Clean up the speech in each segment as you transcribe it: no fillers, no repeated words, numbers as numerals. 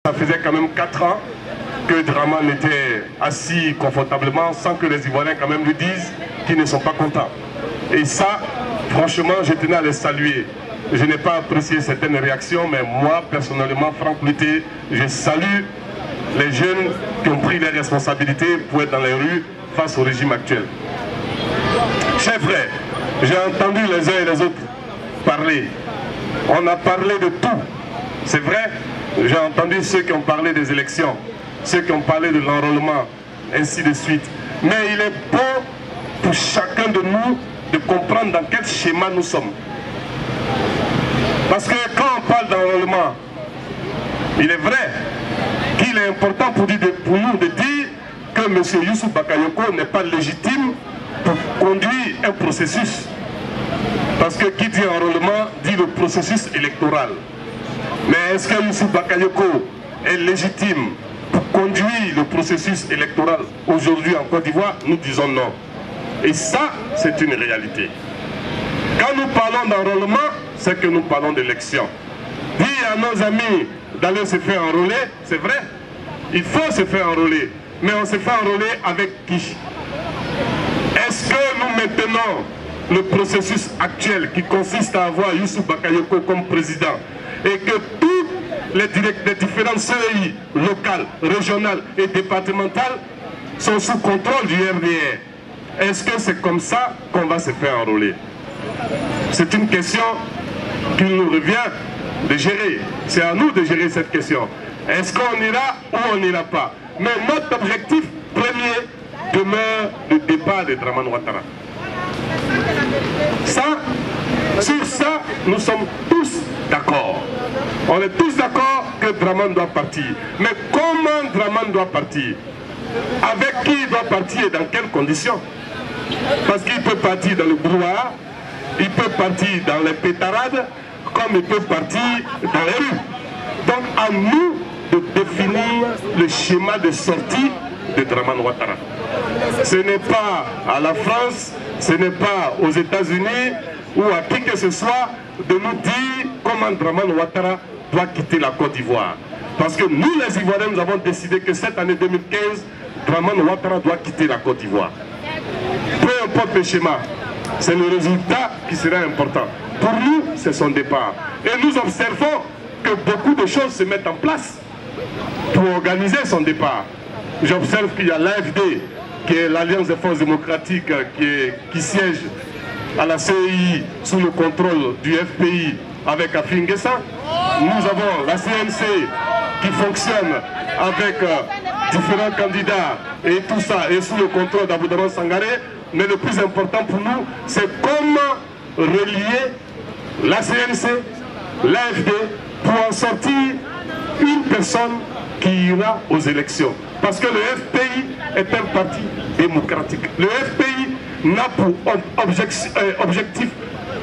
Ça faisait quand même 4 ans que Dramane était assis confortablement sans que les Ivoiriens quand même lui disent qu'ils ne sont pas contents. Et ça, franchement, je tenais à les saluer. Je n'ai pas apprécié certaines réactions, mais moi, personnellement, Franck Luté, je salue les jeunes qui ont pris les responsabilités pour être dans les rues face au régime actuel. Chers frères, j'ai entendu les uns et les autres parler. On a parlé de tout. C'est vrai, j'ai entendu ceux qui ont parlé des élections, ceux qui ont parlé de l'enrôlement, ainsi de suite. Mais il est bon pour chacun de nous de comprendre dans quel schéma nous sommes. Parce que quand on parle d'enrôlement, il est vrai qu'il est important pour nous de dire que M. Youssou Bakayoko n'est pas légitime pour conduire un processus. Parce que qui dit enrôlement dit le processus électoral. Mais est-ce que Youssou Bakayoko est légitime pour conduire le processus électoral aujourd'hui en Côte d'Ivoire? Nous disons non. Et ça, c'est une réalité. Quand nous parlons d'enrôlement, c'est que nous parlons d'élection. Dire à nos amis d'aller se faire enrôler, c'est vrai. Il faut se faire enrôler. Mais on se fait enrôler avec qui? Est-ce que nous maintenons le processus actuel qui consiste à avoir Youssou Bakayoko comme président et que tous les différentes CEI locales, régionales et départementales sont sous contrôle du RDR? Est-ce que c'est comme ça qu'on va se faire enrôler? C'est une question qu'il nous revient de gérer. C'est à nous de gérer cette question. Est-ce qu'on ira ou on n'ira pas? Mais notre objectif premier demeure le départ de Dramane Ouattara. Sur ça, nous sommes tous d'accord. On est tous d'accord que Dramane doit partir. Mais comment Dramane doit partir? Avec qui il doit partir et dans quelles conditions? Parce qu'il peut partir dans le brouhaha, il peut partir dans les pétarades, comme il peut partir dans les rues. Donc à nous de définir le schéma de sortie de Dramane Ouattara. Ce n'est pas à la France, ce n'est pas aux États-Unis ou à qui que ce soit de nous dire comment Dramane Ouattara doit quitter la Côte d'Ivoire. Parce que nous les Ivoiriens, nous avons décidé que cette année 2015, Dramane Ouattara doit quitter la Côte d'Ivoire. Peu importe le schéma, c'est le résultat qui sera important. Pour nous, c'est son départ. Et nous observons que beaucoup de choses se mettent en place pour organiser son départ. J'observe qu'il y a l'AFD, qui est l'Alliance des forces démocratiques, qui siège à la CEI sous le contrôle du FPI avec Afi N'Guessan. Nous avons la CNC qui fonctionne avec différents candidats et tout ça, et sous le contrôle d'Aboudaman Sangaré. Mais le plus important pour nous, c'est comment relier la CNC, l'AFD, pour en sortir une personne qui ira aux élections. Parce que le FPI est un parti démocratique. Le FPI n'a pour objectif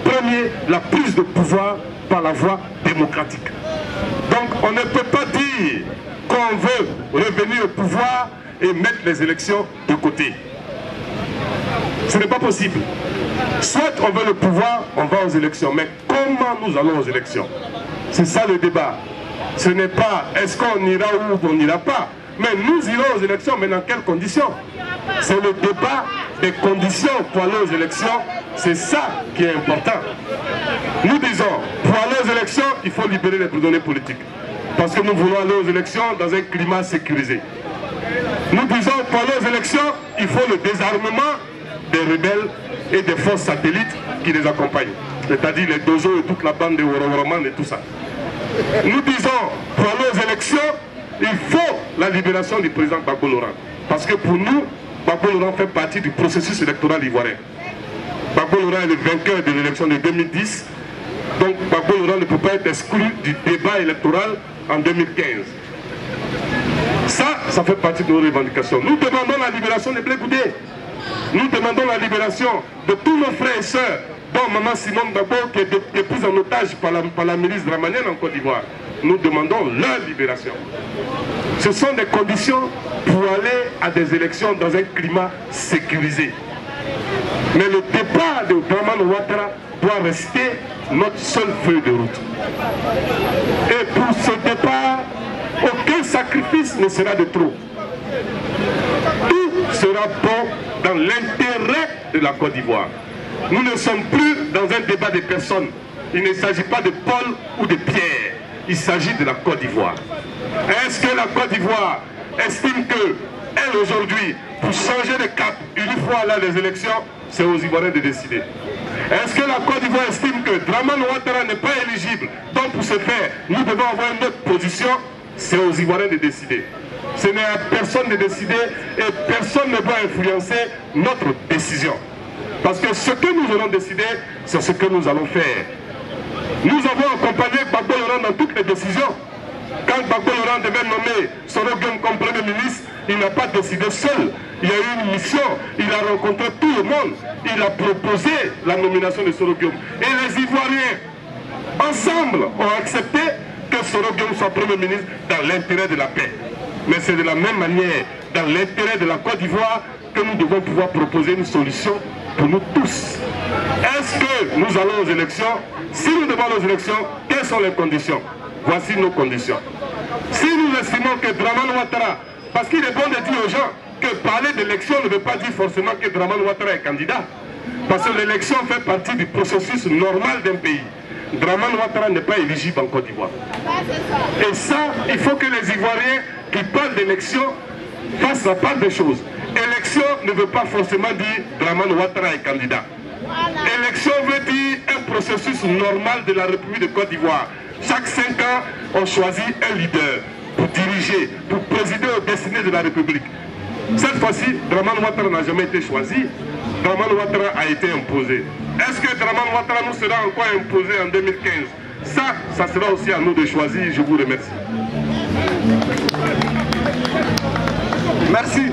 premier la prise de pouvoir par la voie démocratique. Donc on ne peut pas dire qu'on veut revenir au pouvoir et mettre les élections de côté. Ce n'est pas possible. Soit on veut le pouvoir, on va aux élections. Mais comment nous allons aux élections? C'est ça le débat. Ce n'est pas est-ce qu'on ira ou on n'ira pas. Mais nous irons aux élections, mais dans quelles conditions? C'est le débat des conditions pour aller aux élections. C'est ça qui est important. Nous disons, pour aller aux élections, il faut libérer les prisonniers politiques. Parce que nous voulons aller aux élections dans un climat sécurisé. Nous disons, pour aller aux élections, il faut le désarmement des rebelles et des forces satellites qui les accompagnent. C'est-à-dire les Dozo et toute la bande de Woroman et tout ça. Nous disons, pour aller aux élections, il faut la libération du président Gbagbo Laurent. Parce que pour nous, Gbagbo Laurent fait partie du processus électoral ivoirien. Gbagbo Laurent est le vainqueur de l'élection de 2010. Donc Gbagbo Laurent ne peut pas être exclu du débat électoral en 2015. Ça fait partie de nos revendications. Nous demandons la libération de Blé Goudé. Nous demandons la libération de tous nos frères et sœurs, dont Maman Simone Gbagbo qui est prise en otage par la milice dramanienne en Côte d'Ivoire. Nous demandons leur libération. Ce sont des conditions pour aller à des élections dans un climat sécurisé. Mais le départ de Dramane Ouattara doit rester notre seule feuille de route. Et pour ce départ, aucun ne sera de trop. Tout sera bon dans l'intérêt de la Côte d'Ivoire. Nous ne sommes plus dans un débat de personnes. Il ne s'agit pas de Paul ou de Pierre. Il s'agit de la Côte d'Ivoire. Est-ce que la Côte d'Ivoire estime que, elle aujourd'hui, pour changer de cap, une fois là les élections, c'est aux Ivoiriens de décider? Est-ce que la Côte d'Ivoire estime que Dramane Ouattara n'est pas éligible? Donc pour ce faire, nous devons avoir une autre position. C'est aux Ivoiriens de décider. Ce n'est à personne de décider et personne ne doit influencer notre décision. Parce que ce que nous allons décider, c'est ce que nous allons faire. Nous avons accompagné Gbagbo Laurent dans toutes les décisions. Quand Gbagbo Laurent devait nommer Soro Guem comme Premier ministre, il n'a pas décidé seul. Il y a eu une mission, il a rencontré tout le monde. Il a proposé la nomination de Soro Guem. Et les Ivoiriens, ensemble, ont accepté que Soro Guem soit Premier ministre dans l'intérêt de la paix. Mais c'est de la même manière, dans l'intérêt de la Côte d'Ivoire, que nous devons pouvoir proposer une solution pour nous tous. Est-ce que nous allons aux élections? Si nous devons aller aux élections, quelles sont les conditions? Voici nos conditions. Si nous estimons que Dramane Ouattara, parce qu'il est bon de dire aux gens que parler d'élection ne veut pas dire forcément que Dramane Ouattara est candidat. Parce que l'élection fait partie du processus normal d'un pays. Dramane Ouattara n'est pas éligible en Côte d'Ivoire. Et ça, il faut que les Ivoiriens qui parlent d'élection fassent la part des choses. Élection ne veut pas forcément dire Dramane Ouattara est candidat. Élection veut dire un processus normal de la République de Côte d'Ivoire. Chaque 5 ans, on choisit un leader pour diriger, pour présider aux destinées de la République. Cette fois-ci, Dramane Ouattara n'a jamais été choisi. Dramane Ouattara a été imposé. Est-ce que Dramane Ouattara nous sera encore imposé en 2015? Ça sera aussi à nous de choisir. Je vous remercie. Merci.